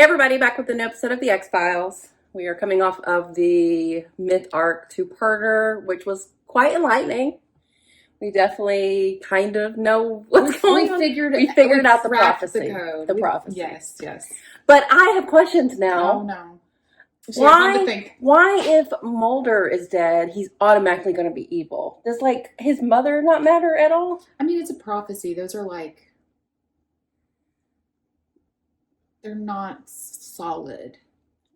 Hey everybody, back with an episode of the X-Files. We are coming off of the Myth Arc two-parter, which was quite enlightening. We definitely kind of know what's going on. We figured out the prophecy. The prophecy. Yes. But I have questions now. Oh no. Why if Mulder is dead, he's automatically going to be evil? Does his mother not matter at all? I mean, it's a prophecy. Those are they're not solid.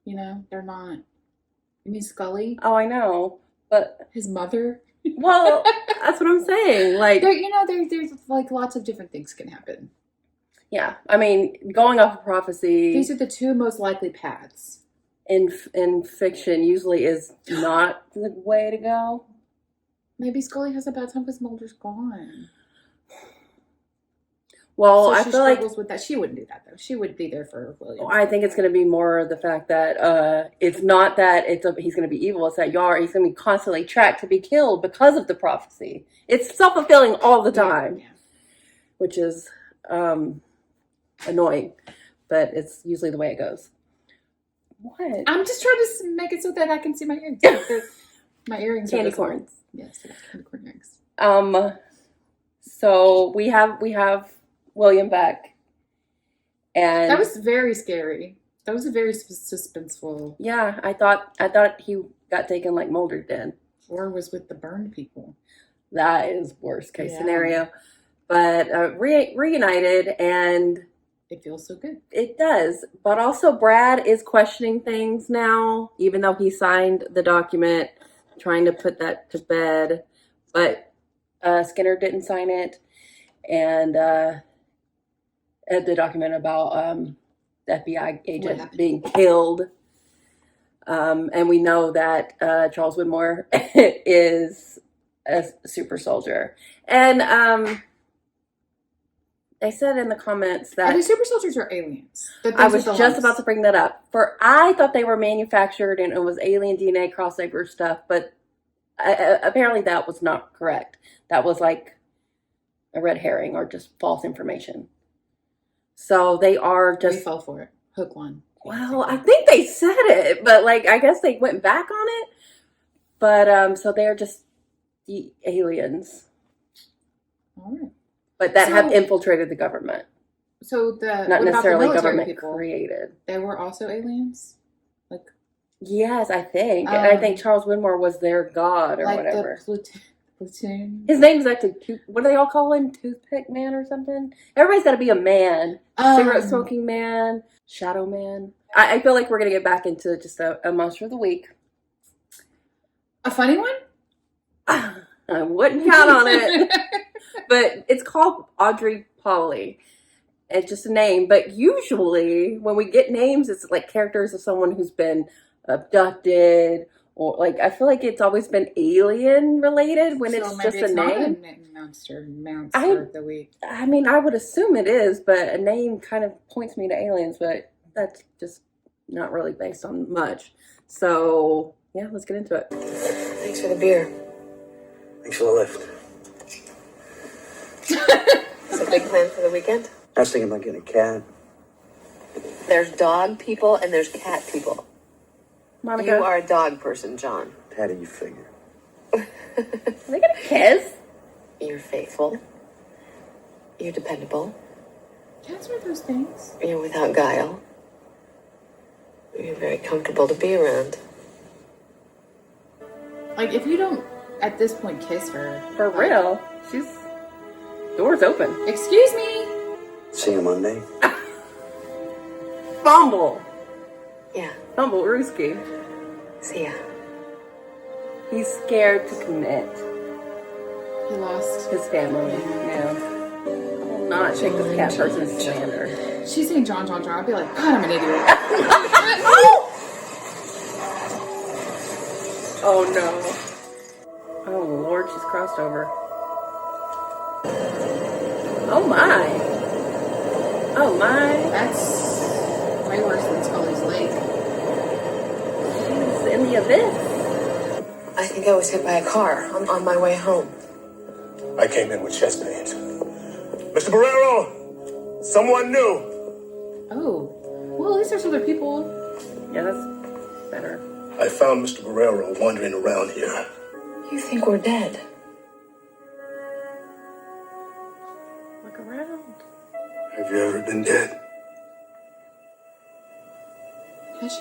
They're not. I mean, Scully. Oh, I know, but his mother. Well, that's what I'm saying. There's lots of different things can happen. Yeah, I mean, going off of prophecy, these are the two most likely paths. In fiction, usually is not the way to go. Maybe Scully has a bad time because Mulder's gone. Well, so I feel like with that. She wouldn't do that though. She would be there for William. I think it's going to be more the fact that it's not that he's going to be evil. It's that he's going to be constantly tracked to be killed because of the prophecy. It's self-fulfilling all the time, which is annoying, but it's usually the way it goes. What? I'm just trying to make it so that I can see my earrings. My earrings candy corns. Yes, candy corn earrings. So we have William back, and that was very scary. That was a very suspenseful. Yeah, I thought he got taken like Mulder did, or was with the burned people. That is worst case scenario, but reunited and. It feels so good. It does. But also Brad is questioning things now, even though he signed the document, trying to put that to bed. But Skinner didn't sign it. And the document about the FBI agent being killed. And we know that Charles Widmore is a super soldier. And they said in the comments that the super soldiers are aliens. I was just about to bring that up. I thought they were manufactured and it was alien DNA crossover stuff, but apparently that was not correct. That was like a red herring or just false information. So they are just... We fell for it. Hook one. Well, I think they said it, but I guess they went back on it. But so they're just the aliens. All right. But that have infiltrated the government. So not necessarily government people created. They were also aliens? Yes, I think. And I think Charles Widmore was their god or whatever. The platoon. His name's actually, what do they all call him? Toothpick Man or something? Everybody's got to be a man. Cigarette smoking man. Shadow man. I feel like we're going to get back into just a monster of the week. A funny one? I wouldn't count on it. But it's called Audrey Pauley. It's just a name. But usually when we get names, it's like characters of someone who's been abducted. Or I feel like it's always been alien related when it's just a name. Monster of the week. I mean, I would assume it is, but a name kind of points me to aliens. But that's just not really based on much. So, yeah, let's get into it. Thanks for the beer. Thanks for the lift. Is a big plan for the weekend? I was thinking about getting a cat. There's dog people and there's cat people. Monica. You are a dog person, John. How do you figure? Are they gonna kiss? You're faithful. You're dependable. Cats are those things. You're without guile. You're very comfortable to be around. If you don't, at this point, kiss her. For real. She's... Door's open. Excuse me. See you Monday. Fumble. Yeah. Fumble Rooski. See ya. He's scared to commit. He lost his family. Yeah. I will not take this cat person's slander. She's saying John. I'd be like, God, I'm an idiot. Oh no. Oh Lord, she's crossed over. Oh my. Oh my. That's way worse than Scully's Lake. She's in the abyss. I think I was hit by a car. I'm on my way home. I came in with chest pains. Mr. Barrero, someone new. Oh. Well, at least there's other people. Yeah, that's better. I found Mr. Guerrero wandering around here. You think we're dead? Look around. Have you ever been dead? Has she?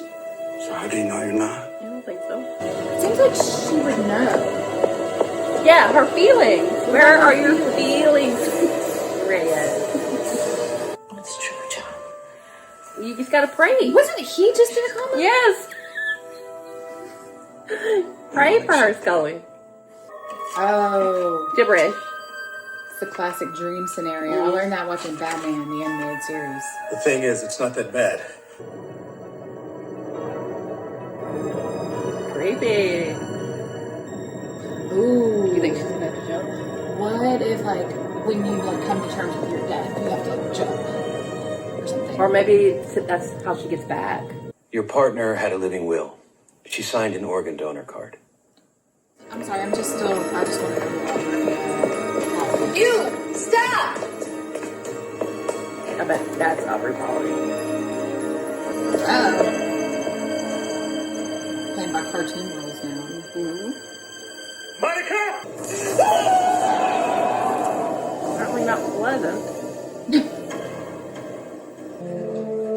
So how do you know you're not? I don't think so. It seems like she would know. Yeah, her feelings. Where are your feelings, Reyes? It's true, John. You just gotta pray. Wasn't he just in a coma? Yes. Pray for her, Scully. Oh, Gibberish. it's the classic dream scenario. I learned that watching Batman, the animated series. The thing is, it's not that bad. Creepy. Ooh. You think she's gonna have to jump? What if, like, when you, like, come to terms with your death, you have to, like, jump or something? Or maybe that's how she gets back. Your partner had a living will. She signed an organ donor card. I'm sorry, I just want to know. You! Stop! I bet that's Audrey Pauley. Playing by cartoon roles now. Mm-hmm. Monica! Certainly not pleasant.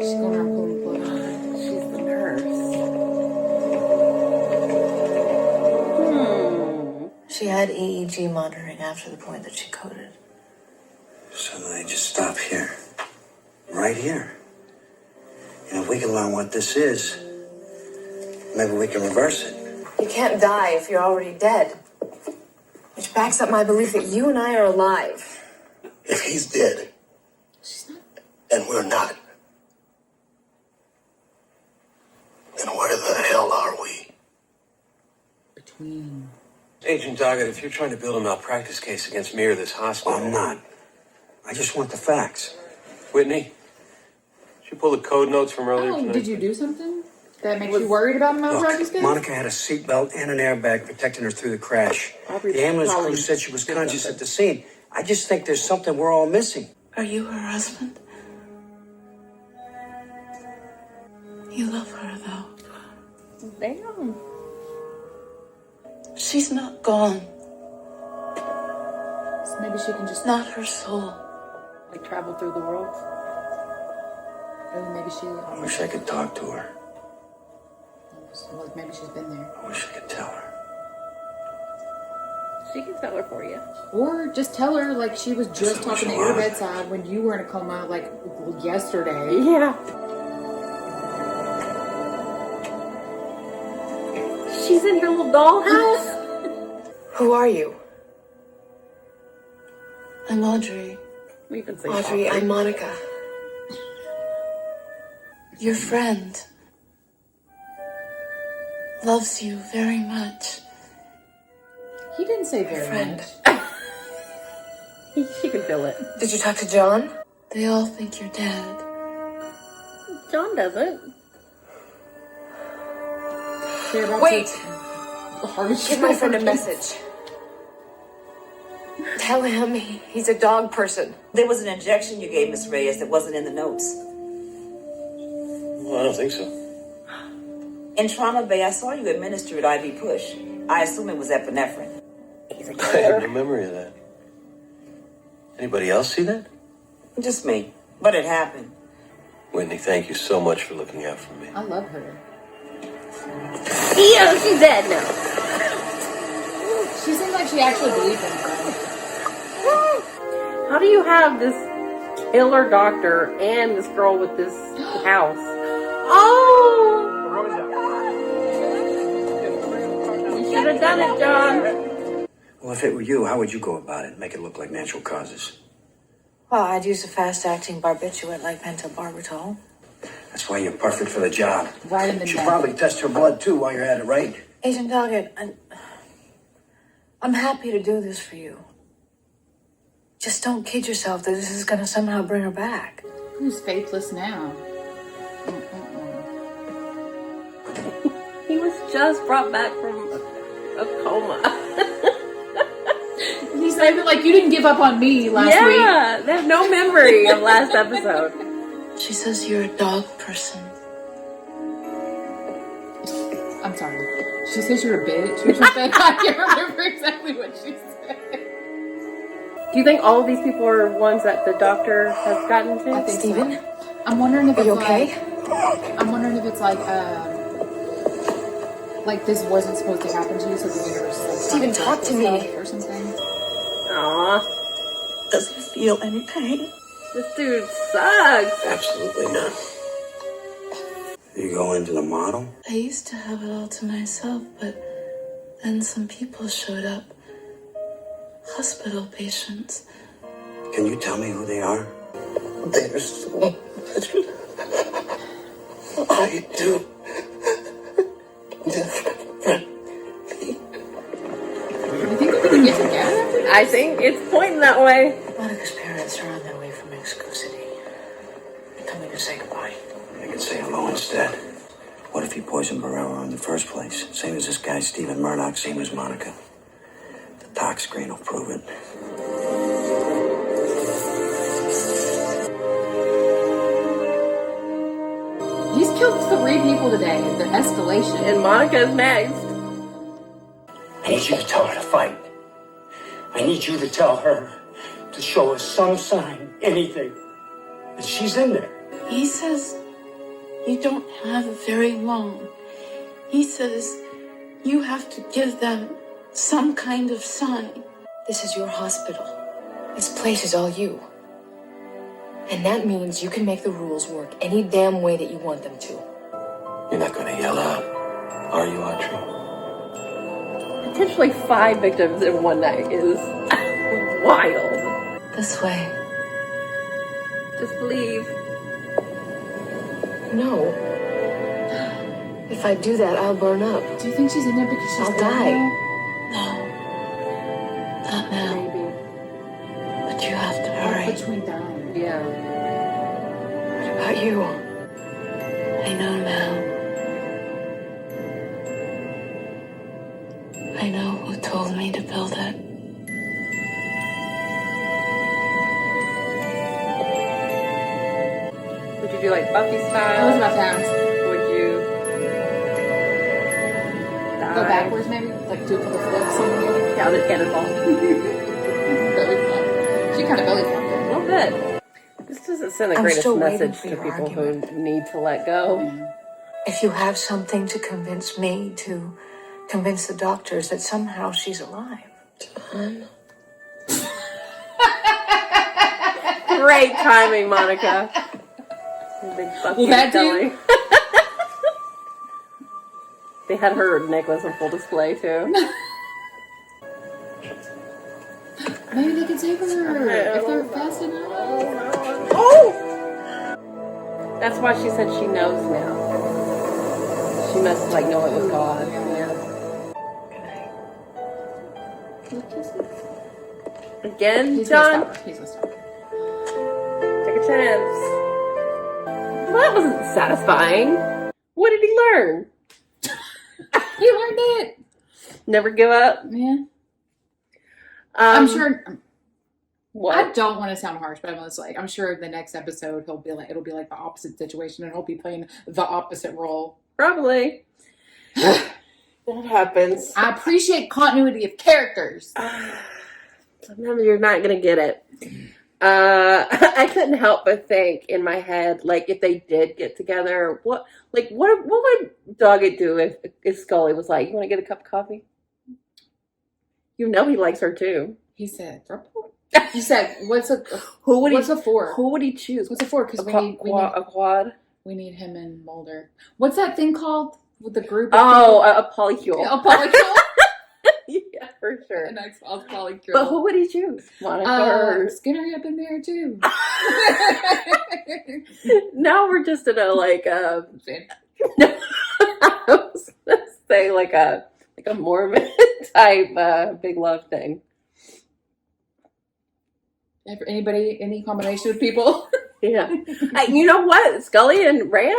She's going around pulling blood. She's the nurse. She had EEG monitoring after the point that she coded. So they just stop here. Right here. And if we can learn what this is, maybe we can reverse it. You can't die if you're already dead. Which backs up my belief that you and I are alive. If he's dead, She's not. and we're not, then where the hell are we? Between. Agent Doggett, if you're trying to build a malpractice case against me or this hospital... I'm not. I just want the facts. Whitney, did you pull the code notes from earlier Oh, tonight? did you do something that makes you worried about malpractice case? Monica had a seatbelt and an airbag protecting her through the crash. Audrey The ambulance Pauley crew said she was did conscious something. at the scene. I just think there's something we're all missing. Are you her husband? You love her, though. Damn. She's not gone. So maybe she can just. Not her soul. Like travel through the world. Oh, maybe she. I wish I could talk to her. Well, maybe she's been there. I wish I could tell her. She can tell her for you. Or just tell her, like, she was just So talking to much your love. bedside when you were in a coma, like, yesterday. Yeah. She's in her little dollhouse. Who are you? I'm Audrey. We can say Audrey, I'm Monica. Your friend. Loves you very much. He didn't say very Friend. much. She can feel it. Did you talk to John? They all think you're dead. John doesn't. They're about Wait! to- the hardest Give my friend a message. Tell him he's a dog person. There was an injection you gave Miss Reyes that wasn't in the notes. Well, I don't think so. In Trauma Bay, I saw you administer at IV push. I assume it was epinephrine. He's a I have killer. no memory of that. Anybody else see that? Just me. But it happened. Whitney, thank you so much for looking out for me. I love her. Yeah, she's dead now. She seems like she actually believes in her. How do you have this killer doctor and this girl with this house? Oh! You should have done it, John. Well, if it were you, how would you go about it? Make it look like natural causes. Well, I'd use a fast-acting barbiturate like pentobarbital. That's why you're perfect for the job. Right in the You should neck. probably test her blood, too, while you're at it, right? Agent Doggett, I'm happy to do this for you. Just don't kid yourself that this is going to somehow bring her back. Who's faithless now? He was just brought back from a coma. He's not even like, you didn't give up on me last week. Yeah, they have no memory of last episode. She says you're a dog person. I'm sorry. She says you're a bitch or something. I can't remember exactly what she said. Do you think all of these people are ones that the doctor has gotten to? I think Steven? so. I'm wondering if Are it's you okay? I'm wondering if it's like this wasn't supposed to happen to you, so the universe is like Steven, talk to me. or something. Aw, Does he feel any pain? this dude sucks. Absolutely none. You go into the model? I used to have it all to myself, but then some people showed up. Hospital patients. Can you tell me who they are? They're so much. I do. Different. You think they're gonna get together after this? I think it's pointing that way. Monica's parents are on their way from Mexico City. They're coming to say goodbye. I could say hello instead. What if he poisoned Barrera in the first place? Same as this guy, Stephen Murdoch, same as Monica. The tox screen will prove it. He's killed 3 people today. The escalation. And Monica's next. I need you to tell her to fight. I need you to tell her to show us some sign, anything, that she's in there. He says you don't have very long. He says you have to give them some kind of sign. This is your hospital. This place is all you. And that means you can make the rules work any damn way that you want them to. You're not gonna yell out, are you, Audrey? Potentially 5 victims in one night is wild. This way. Just believe. No. If I do that, I'll burn up. Do you think she's in there because she's I'll dead die. now? No. Not now. Maybe. But you have to Or hurry. between dying. Yeah. What about you? I know now. I know who told me to build it. Would you do like Buffy I was style? about to ask. Would you die? Go backwards, maybe? Like do a couple flips on the Yeah, the cannonball. belly flop. She kind of belly flopped A it. little bit. This doesn't send the I'm greatest still waiting message for to your people argument. who need to let go. If you have something to convince me to convince the doctors that somehow she's alive. Great timing, Monica. Big Buffy Will that do? Kelly. They had her necklace on full display too. Maybe they could save her if they're fast enough. Oh! That's why she said she knows now. She must like know it was God. Yeah. Again, He's gonna John? stop her. He's gonna stop her. Take a chance. Well, that wasn't satisfying. What did he learn? He learned it. Never give up. Yeah. I'm sure. I What? don't want to sound harsh, but I'm sure the next episode it'll be like the opposite situation, and he'll be playing the opposite role. Probably. That happens. I appreciate continuity of characters. Sometimes you're not gonna get it. I couldn't help but think in my head, like if they did get together, what would Doggett do if Scully was like, "You want to get a cup of coffee?" You know he likes her too. He said, "Purple." He said, "What's a Who would what's he? a for? Who would he choose? What's a for? Because a quad? we need him and Mulder. What's that thing called with the group? Oh, a polycule. a polycule. Yeah, for sure. An X-Files polycule. But who would he choose? Monica or Skinner up in there too. now we're just in a like no, I was gonna say like a Mormon type big love thing. Anybody, any combination of people? Yeah. You know what? Scully and Reyes,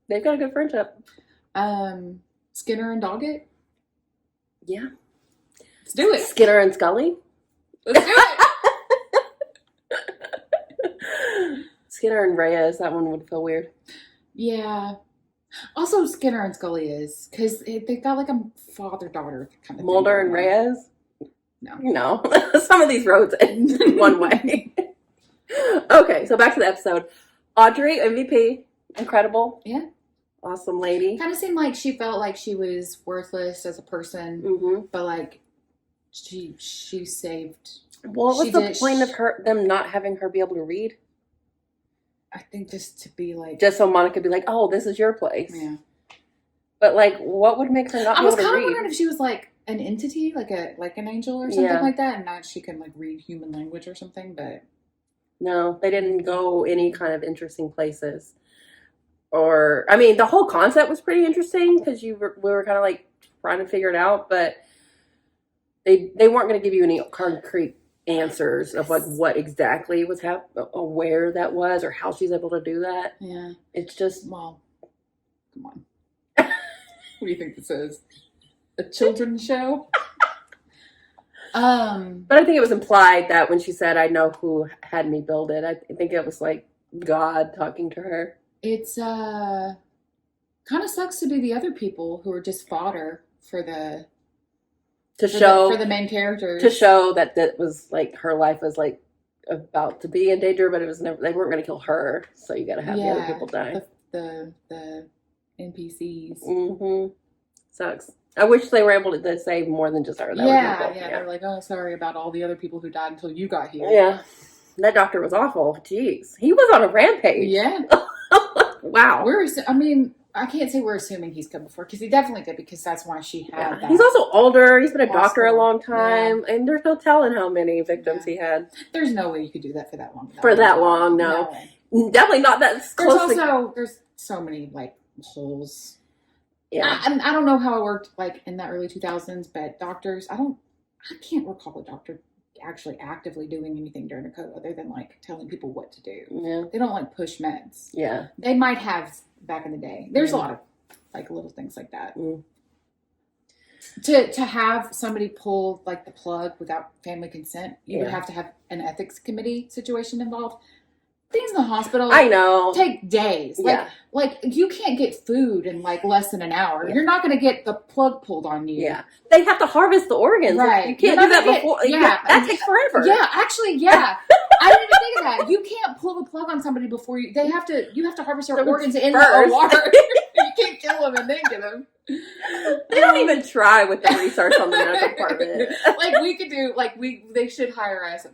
they've got a good friendship. Skinner and Doggett. Yeah. Let's do it. Skinner and Scully. Let's do it. Skinner and Reyes, that one would feel weird. Yeah. Also, Skinner and Scully is because they've got like a father-daughter kind of Mulder thing and going on. Reyes? No. No. Some of these roads end one way. Okay, so back to the episode. Audrey, MVP, incredible. Yeah. Awesome lady. Kind of seemed like she felt like she was worthless as a person, Mm-hmm. but like she saved. What was She the did- point of them not having her be able to read? I think just to be like, Just so Monica could be like, oh, this is your place. yeah. But like, what would make her not I be was able to kind of read? wondering if she was like an entity, like an angel or something Yeah. like that, and not she can like read human language or something. But No, they didn't go any kind of interesting places. Or, I mean, the whole concept was pretty interesting because we were kind of like trying to figure it out, but they weren't going to give you any concrete answers of like what exactly was happening, or where that was, or how she's able to do that. yeah, It's just, well, come on. What do you think this is? A children's show? but I think it was implied that when she said, I know who had me build it, I think it was like God talking to her. It's kind of sucks to be the other people who are just fodder for the for the main characters, to show that was like her life was like about to be in danger, but it was never, they weren't going to kill her, so you got to have the other people die. The NPCs. Mm-hmm. Sucks. I wish they were able to save more than just her. That Yeah, would be cool. yeah, they're like, oh, sorry about all the other people who died until you got here. Yeah. That doctor was awful. Jeez, he was on a rampage. Yeah. Wow. I can't say we're assuming he's come before, because he definitely did, because that's why she had Yeah. that. He's also older. He's been a doctor a Hospital. long time, and there's no telling how many victims Yeah. he had. There's no way you could do that for that long. For that long, no. way. Definitely not that There's close. there's so many like holes. Yeah. I don't know how it worked like in the early 2000s, but doctors, I can't recall a doctor actually actively doing anything during a code other than like telling people what to do. Yeah. They don't like push meds. Yeah. They might have back in the day. There's a Mm. lot of like little things like that. Mm. To have somebody pull like the plug without family consent, you would Yeah. have to have an ethics committee situation involved. Things in the hospital I know. take days. Yeah. Like you can't get food in like less than an hour. Yeah. You're not going to get the plug pulled on you. Yeah. They have to harvest the organs. Right. You can't You're do not that gonna get- before. yeah. That takes forever. Yeah, actually, yeah. I didn't even think of that. You can't pull the plug on somebody before you have to harvest their So organs in first. the OR. You can't kill them and then get them. They don't even try with the research on the medical department. Like we could do like they should hire us.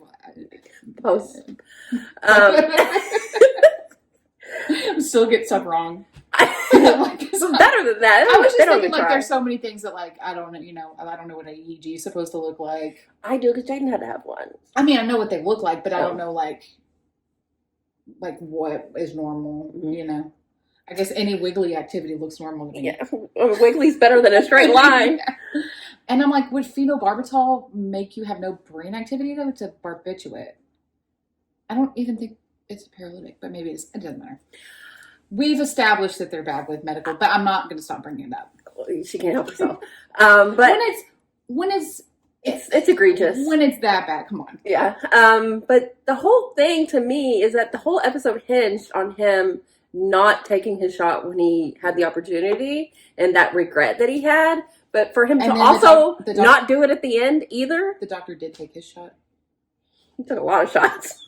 Post. Still get stuff wrong. Like, it's better than that. I was just They don't thinking even like try. there's so many things that like I don't know what an EEG is supposed to look like. I do because Jaden had to have one. I mean I know what they look like, but I Oh. don't know like what is normal. Mhm. You know, I guess any wiggly activity looks normal to me. Yeah, Wiggly's better than a straight line. Yeah. And I'm like, would phenobarbital make you have no brain activity though? It's a barbiturate. I don't even think it's a paralytic, but maybe it doesn't matter. We've established that they're bad with medical, but I'm not going to stop bringing it up. She can't help herself. But when it's egregious. when it's that bad, come on. Yeah. But the whole thing to me is that the whole episode hinged on him not taking his shot when he had the opportunity and that regret that he had. But for him And to then also the doc- not do it at the end either. The doctor did take his shot. He took a lot of shots.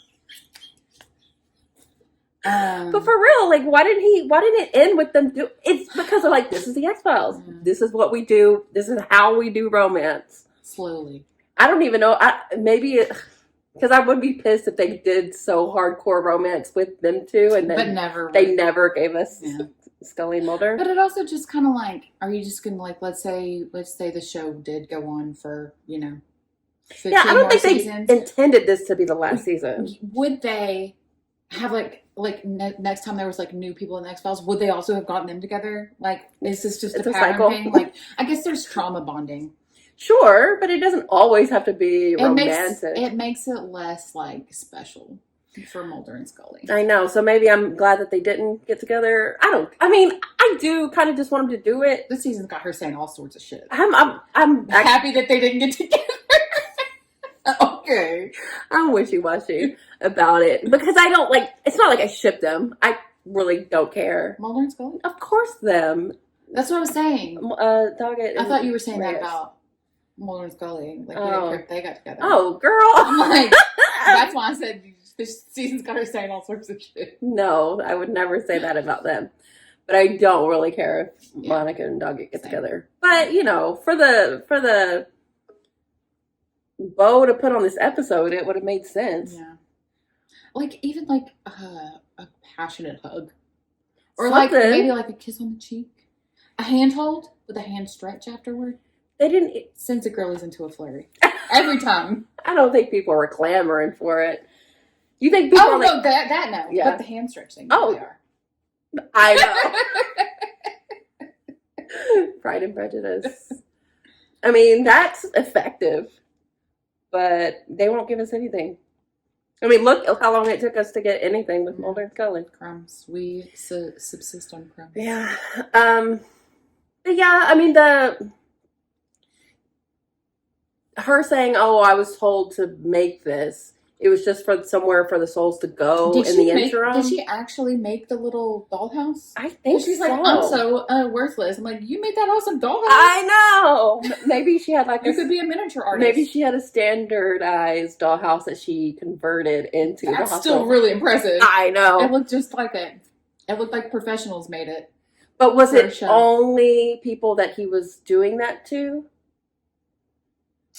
But But for real, like, why didn't it end with them it's because of like, this is the X-Files. Yeah. This is what we do. This is how we do romance. slowly. I don't even know. Because I would be pissed if they did so hardcore romance with them two, and But then never. they never gave us Yeah. Scully and Mulder. But it also just kind of like, are you just gonna like, let's say the show did go on for 15 Yeah, I don't more think seasons. they intended this to be the last season. Would they have next time there was like new people in the X-Files? Would they also have gotten them together? Like, is this just It's a a pattern cycle. thing? Like, I guess there's trauma bonding. Sure, but it doesn't always have to be romantic. It makes it less like special for Mulder and Scully. I know, so maybe I'm glad that they didn't get together. I do kind of just want them to do it. This season's got her saying all sorts of shit. I'm actually, Happy that they didn't get together. Okay. wishy-washy. I'm wishy-washy about it because I don't like. It's not like I ship them. I really don't care. Mulder and Scully? Of course, them. That's what I was saying. Doggett. I thought you were saying that Reyes. about Mulder and Scully. Like, they got together. Oh, girl. I'm like, that's why I said this season's got her saying all sorts of shit. No, I would never say that about them. But I don't really care if Monica and Doggett get together. But, you know, for the bow to put on this episode, it would have made sense. Yeah. Like, even like a passionate hug. Or Something. like maybe like a kiss on the cheek. A handhold with a hand stretch afterward. They didn't. Sends the girlies into a flurry. Every time. I don't think people were clamoring for it. You think people Oh, are no, like, that no. Yeah. But the hand stretch thing. Oh. They are. I know. Pride and Prejudice. I mean, that's effective. But they won't give us anything. I mean, look how long it took us to get anything with Mulder and Scully. Crumbs. We subsist on crumbs. Yeah. But yeah, I mean, her saying, "Oh, I was told to make this." It was just for somewhere for the souls to go in the interim. Did she actually make the little dollhouse? I think she's so. like, I'm so worthless. I'm like, you made that awesome dollhouse? I know. Maybe she had like you could be a miniature artist. Maybe she had a standardized dollhouse that she converted into the That's hospital. still really impressive. I know. It looked just like it. It looked like professionals made it. But was it show. only people that he was doing that to?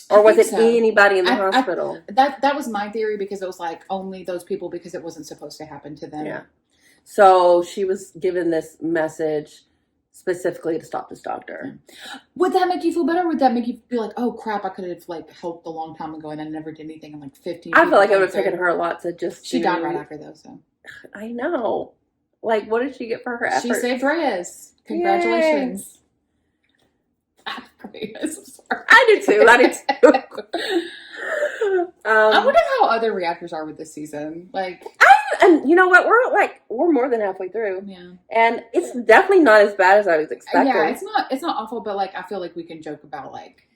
Or was it anybody in the hospital? That was my theory because it was like only those people because it wasn't supposed to happen to them. Yeah. So she was given this message specifically to stop this doctor. Would that make you feel better? Or would that make you feel like, oh crap, I could have like helped a long time ago and I never did anything in like 15 I feel like it would have taken her a lot to just She died right after though, so. I know. Like, what did she get for her effort? She saved Reyes. Congratulations. I'm sorry. I do too. I wonder how other reactors are with this season. Like, and you know what? We're more than halfway through. Yeah, and it's definitely not as bad as I was expecting. Yeah, it's not awful, but like I feel like we can joke about like.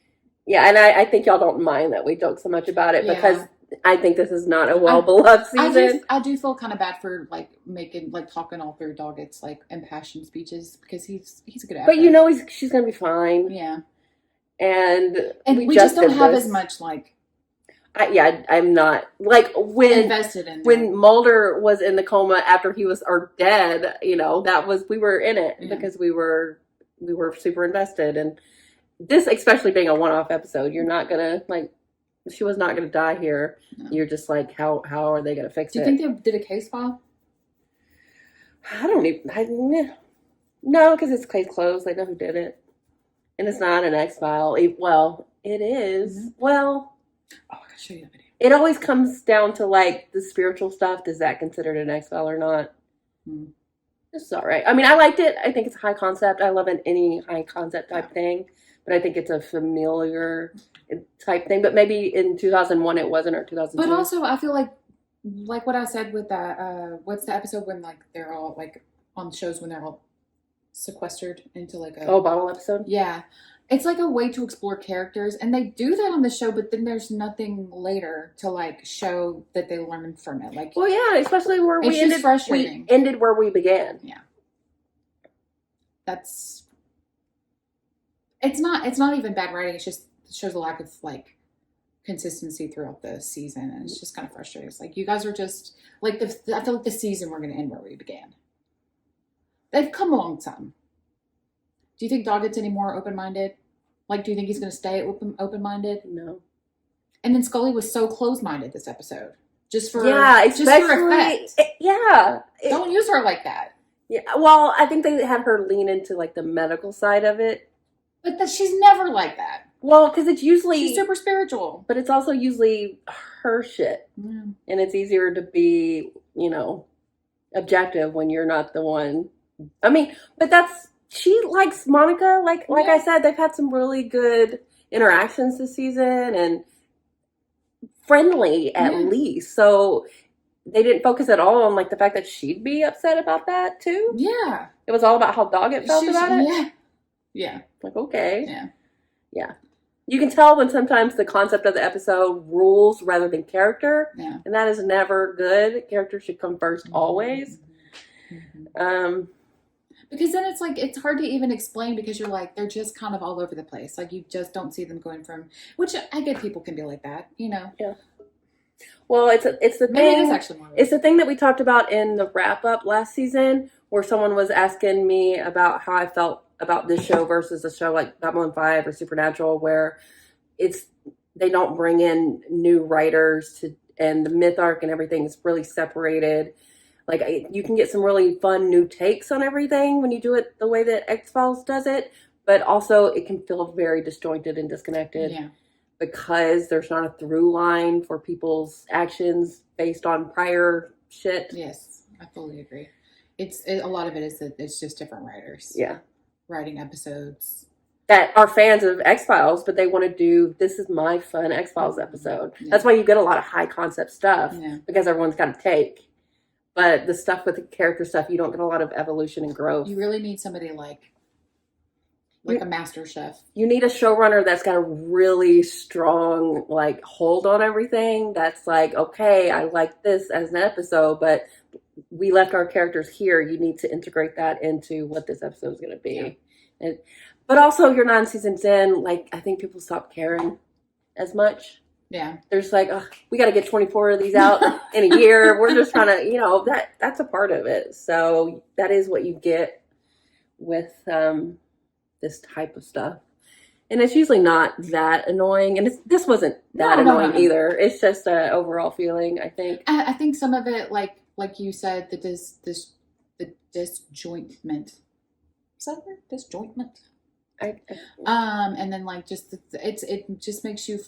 Yeah, and I think y'all don't mind that we joke so much about it because I think this is not a well-beloved season. I do feel kind of bad for like talking all through Doggett's like impassioned speeches because he's a good actor. But you know she's gonna be fine. Yeah, and we just don't have as much like. I'm not like when invested in when Mulder was in the coma after he was dead. You know we were in it because we were super invested, and this especially being a one-off episode, you're not gonna like. She was not gonna die here. No. You're just like, how are they gonna fix it? Do you think they did a case file? I don't even. No, because it's case closed. They know who did it, and it's not an X file. Well, it is. Mm-hmm. Well. Oh, I can show you the video. It always comes down to like the spiritual stuff. Is that considered an X file or not? This is all right. I mean, I liked it. I think it's a high concept. I love any high concept type thing, but I think it's a familiar type thing. But maybe in 2001 it wasn't, or 2002. But also, I feel like what I said with that. What's the episode when like they're all like on shows when they're all sequestered into like a bottle episode? Yeah. It's like a way to explore characters, and they do that on the show, but then there's nothing later to like show that they learned from it. Like, well, yeah, especially where we ended. Frustrating. We ended where we began. Yeah, it's not even bad writing. It shows a lack of like consistency throughout the season, and it's just kind of frustrating. It's like you guys are just like I feel like the season we're going to end where we began. They've come along some. Do you think Doggett's any more open-minded? Like, do you think he's going to stay open-minded? No. And then Scully was so close-minded this episode. Just for effect. Don't use her like that. Yeah, well, I think they had her lean into like the medical side of it. But she's never like that. Well, because it's usually... She's super spiritual. But it's also usually her shit. Yeah. And it's easier to be, objective when you're not the one. I mean, but she likes Monica. Like I said, they've had some really good interactions this season and friendly at least. So they didn't focus at all on like the fact that she'd be upset about that too. Yeah. It was all about how Doggett felt about it. Yeah. Yeah. Like, okay. Yeah. Yeah. You can tell when sometimes the concept of the episode rules rather than character, Yeah. and that is never good. Character should come first always. Because then it's like it's hard to even explain because you're like they're just kind of all over the place. Like you just don't see them going from. Which I get people can be like that, you know. Yeah. Well, it's the Maybe thing. it is actually more. It's the thing that we talked about in the wrap up last season, where someone was asking me about how I felt about this show versus a show like Babylon 5 or Supernatural, where they don't bring in new writers and the myth arc and everything is really separated. Like you can get some really fun new takes on everything when you do it the way that X-Files does it, but also it can feel very disjointed and disconnected. Yeah. Because there's not a through line for people's actions based on prior shit. Yes, I fully agree. A lot of it is that it's just different writers. Yeah. Writing episodes. That are fans of X-Files, but they want to do, this is my fun X-Files episode. Yeah. That's why you get a lot of high concept stuff, Yeah. because everyone's got a take. But the stuff with the character stuff, you don't get a lot of evolution and growth. You really need somebody like a master chef. You need a showrunner that's got a really strong like hold on everything. That's like, okay, I like this as an episode, but we left our characters here. You need to integrate that into what this episode is going to be. Yeah. But also, you're 9 seasons in. Like, I think people stop caring as much. Yeah. There's like, we got to get 24 of these out in a year. We're just trying to, that's a part of it. So that is what you get with this type of stuff. And it's usually not that annoying. And this wasn't that annoying either. It's just an overall feeling, I think. I think some of it, like you said, the disjointment. Is that word? Disjointment? And then like just it just makes you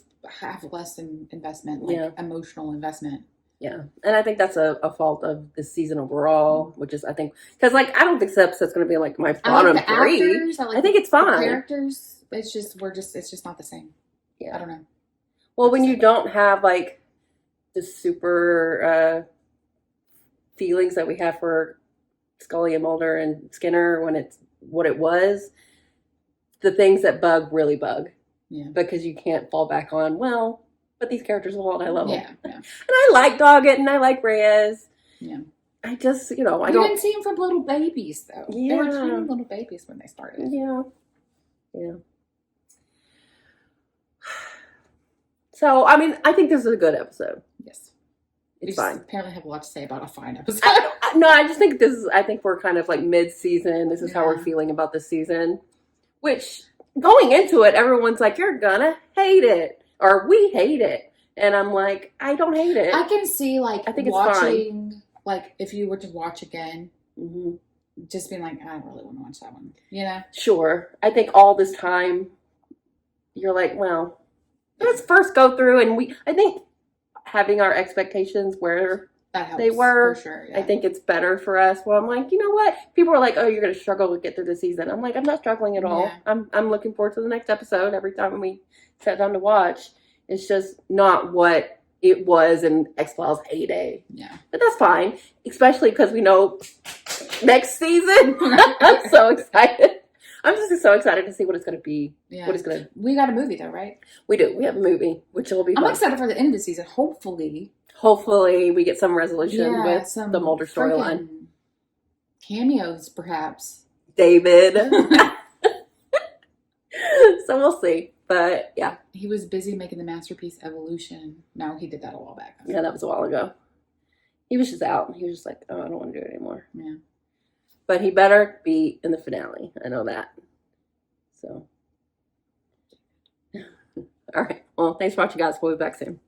have less investment, like emotional investment. Yeah. And I think that's a fault of this season overall, which is, I think, because like I don't think this episode's going to be like my bottom three. I think it's fine. The characters, it's just not the same. Yeah. I don't know. Well, when you don't have like the super feelings that we have for Scully and Mulder and Skinner when it's what it was, the things that really bug. Yeah. Because you can't fall back on, well, but these characters are all I love them. Yeah. And I like Doggett and I like Reyes. Yeah. I just, I don't. You didn't see them from little babies, though. Yeah. They were tiny little babies when they started. Yeah. Yeah. So, I mean, I think this is a good episode. Yes. It's fine. Apparently have a lot to say about a fine episode. I just think I think we're kind of like mid-season. This is how we're feeling about this season. Which, going into it, everyone's like, you're gonna hate it. Or we hate it. And I'm like, I don't hate it. I can see, like, I think it's watching, fine. Like, if you were to watch again, just being like, I don't really want to watch that one. You know? Sure. I think all this time, you're like, well, let's first go through. And I think having our expectations where they were, for sure, I think it's better for us. Well, I'm like, you know what? People are like, oh, you're going to struggle to get through the season. I'm like, I'm not struggling at all. Yeah. I'm looking forward to the next episode every time we sat down to watch. It's just not what it was in X-Files heyday. Yeah. But that's fine, especially because we know next season. I'm so excited. I'm just so excited to see what it's going to be. Yeah. What it's going to. We got a movie though, right? We do. We have a movie, which will be fun. I'm excited for the end of the season. Hopefully we get some resolution with the Mulder storyline. Cameos, perhaps. David. So we'll see. But yeah. He was busy making the masterpiece Evolution. No, he did that a while back. Yeah, that was a while ago. He was just out. He was just like, oh, I don't want to do it anymore. Yeah. But he better be in the finale. I know that. So. All right. Well, thanks for watching, guys. We'll be back soon.